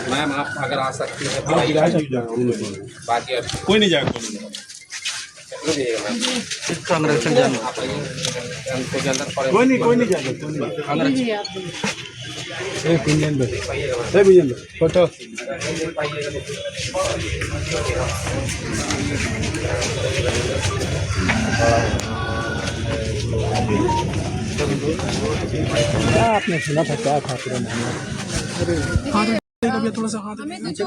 Ma'am आप अगर आ सकती हैं बाकी कोई नहीं जाएगा, कोई नहीं जाएगा। फोटो आपने सुना था क्या था पूरा हमें तो जो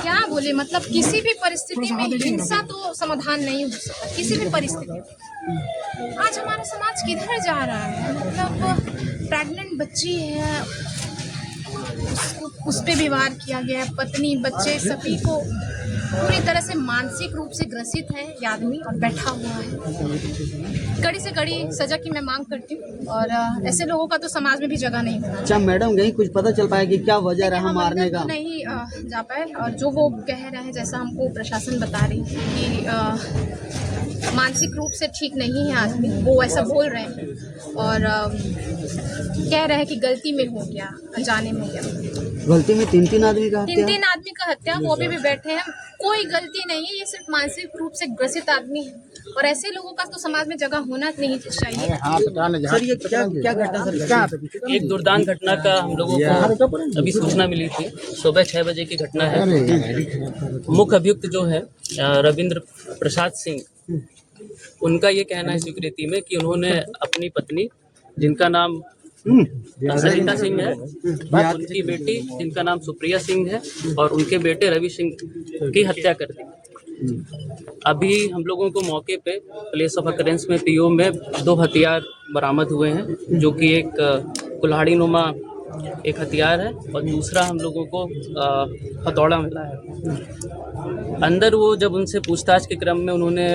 क्या बोले, मतलब किसी भी परिस्थिति में हिंसा तो समाधान नहीं हो सकता, किसी भी परिस्थिति में। आज हमारा समाज किधर जा रहा है, मतलब प्रेग्नेंट बच्ची है, उस पे भी वार किया गया है, पत्नी बच्चे सभी को पूरी तरह से मानसिक रूप से ग्रसित है ये आदमी और बैठा हुआ है। कड़ी से कड़ी सजा की मैं मांग करती हूँ और ऐसे लोगों का तो समाज में भी जगह नहीं होना। अच्छा मैडम, कहीं कुछ पता चल पाया कि क्या वजह रहा मारने का? नहीं जा पाए, और जो वो कह रहे हैं, जैसा हमको प्रशासन बता रही है कि मानसिक रूप से ठीक नहीं है आदमी, वो ऐसा बोल रहे हैं और कह रहे हैं कि गलती में हो गया, अनजाने में हो गया। गलती में तीन आदमी का हत्या? तीन आदमी का हत्या, वो अभी भी बैठे हैं। कोई गलती नहीं है, ये सिर्फ मानसिक रूप से ग्रसित आदमी है और ऐसे लोगों का तो समाज में जगह होना नहीं चाहिए। सर ये क्या घटना सर? एक दुर्दांत घटना का हम लोगों को अभी सूचना मिली थी। सुबह 6 बजे की घटना है। मुख्य अभियुक्त जो है रविंद्र प्रसाद सिंह, उनका ये कहना है स्वीकृति में कि उन्होंने अपनी पत्नी, जिनका नाम सरिता सिंह है, उनकी बेटी जिनका नाम सुप्रिया सिंह है और उनके बेटे रवि सिंह की हत्या कर दी। अभी हम लोगों को मौके पे प्लेस ऑफ अकरेंस में पीओ में 2 हथियार बरामद हुए हैं, जो कि एक कुल्हाड़ी नुमा एक हथियार है और दूसरा हम लोगों को हथौड़ा मिला है। अंदर वो जब उनसे पूछताछ के क्रम में उन्होंने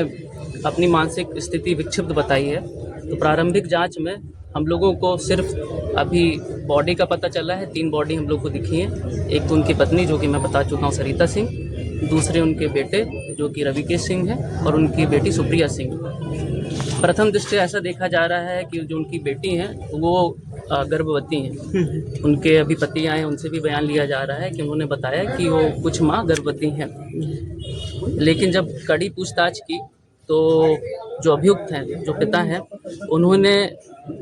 अपनी मानसिक स्थिति विक्षिप्त बताई है, तो प्रारंभिक जांच में हम लोगों को सिर्फ अभी बॉडी का पता चला है। 3 बॉडी हम लोग को दिखी हैं। एक तो उनकी पत्नी, जो कि मैं बता चुका हूँ, सरिता सिंह, दूसरे उनके बेटे जो कि रविकेश सिंह है और उनकी बेटी सुप्रिया सिंह। प्रथम दृष्टया ऐसा देखा जा रहा है कि जो उनकी बेटी हैं वो गर्भवती हैं। उनके अभी पति आए, उनसे भी बयान लिया जा रहा है कि उन्होंने बताया कि वो कुछ माह गर्भवती हैं। लेकिन जब कड़ी पूछताछ की तो जो अभियुक्त हैं, जो पिता हैं, उन्होंने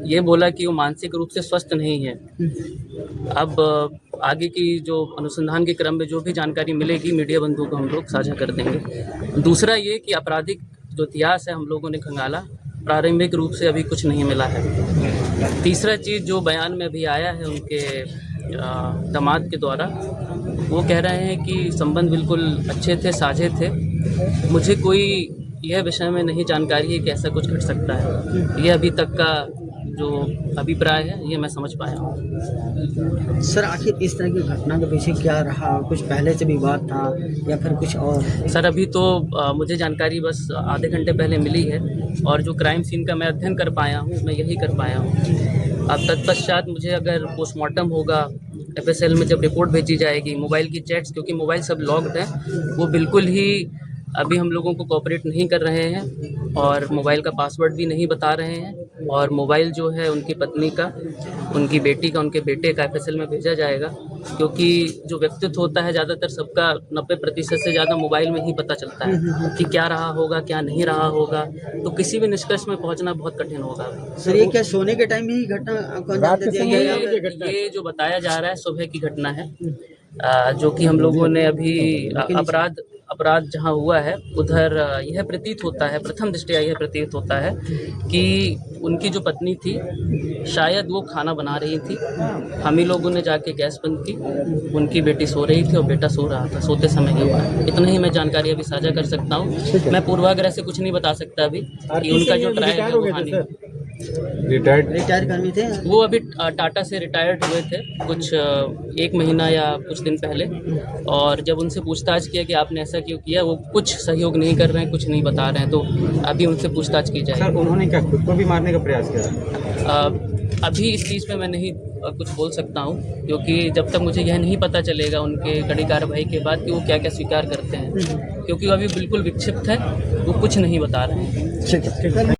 ये बोला कि वो मानसिक रूप से स्वस्थ नहीं है। अब आगे की जो अनुसंधान के क्रम में जो भी जानकारी मिलेगी मीडिया बंधुओं को हम लोग साझा कर देंगे। दूसरा ये कि आपराधिक जो इतिहास है हम लोगों ने खंगाला, प्रारंभिक रूप से अभी कुछ नहीं मिला है। तीसरा चीज़ जो बयान में अभी आया है उनके दामाद के द्वारा, वो कह रहे हैं कि संबंध बिल्कुल अच्छे थे, साझे थे। मुझे कोई यह विषय में नहीं जानकारी है कि ऐसा कुछ घट सकता है। ये अभी तक का जो अभिप्राय है ये मैं समझ पाया हूँ। सर आखिर इस तरह की घटना के पीछे क्या रहा? कुछ पहले से विवाद था या फिर कुछ और? सर अभी तो मुझे जानकारी बस आधे घंटे पहले मिली है और जो क्राइम सीन का मैं अध्ययन कर पाया हूँ, मैं यही कर पाया हूँ। अब तत्पश्चात मुझे अगर पोस्टमार्टम होगा, FSL में जब रिपोर्ट भेजी जाएगी, मोबाइल की चैट्स, क्योंकि मोबाइल सब लॉक्ड हैं, वो बिल्कुल ही अभी हम लोगों को कोऑपरेट नहीं कर रहे हैं और मोबाइल का पासवर्ड भी नहीं बता रहे हैं। और मोबाइल जो है उनकी पत्नी का, उनकी बेटी का, उनके बेटे का FSL में भेजा जाएगा, क्योंकि जो व्यक्तित्व होता है ज़्यादातर सबका 90% से ज़्यादा मोबाइल में ही पता चलता है कि क्या रहा होगा, क्या नहीं रहा होगा। तो किसी भी निष्कर्ष में पहुंचना बहुत कठिन होगा। सर ये क्या सोने के टाइम में ही घटना को अंजाम दे दिया गया? ये जो बताया जा रहा है सुबह की घटना है, जो कि हम लोगों ने अभी अपराध जहां हुआ है उधर यह प्रतीत होता है, प्रथम दृष्टया यह प्रतीत होता है कि उनकी जो पत्नी थी शायद वो खाना बना रही थी। हम ही लोगों ने जाके गैस बंद की, उनकी बेटी सो रही थी और बेटा सो रहा था, सोते समय ही हुआ। इतना ही मैं जानकारी अभी साझा कर सकता हूँ। मैं पूर्वाग्रह से कुछ नहीं बता सकता अभी कि उनका जो ट्रायल है वो हानि। रिटायर कर्मी थे वो अभी टाटा से रिटायर्ड हुए थे कुछ 1 महीना या कुछ दिन पहले। और जब उनसे पूछताछ किया कि आपने ऐसा क्यों किया, वो कुछ सहयोग नहीं कर रहे हैं, कुछ नहीं बता रहे हैं। तो अभी उनसे पूछताछ की जाएगी। सर उन्होंने क्या खुद को भी मारने का प्रयास किया? अभी इस चीज़ पे मैं नहीं कुछ बोल सकता हूँ, क्योंकि जब तक मुझे यह नहीं पता चलेगा उनके कड़ी कार्रवाई के बाद कि वो क्या क्या स्वीकार करते हैं, क्योंकि वो अभी बिल्कुल विक्षिप्त है, वो कुछ नहीं बता रहे हैं। ठीक है।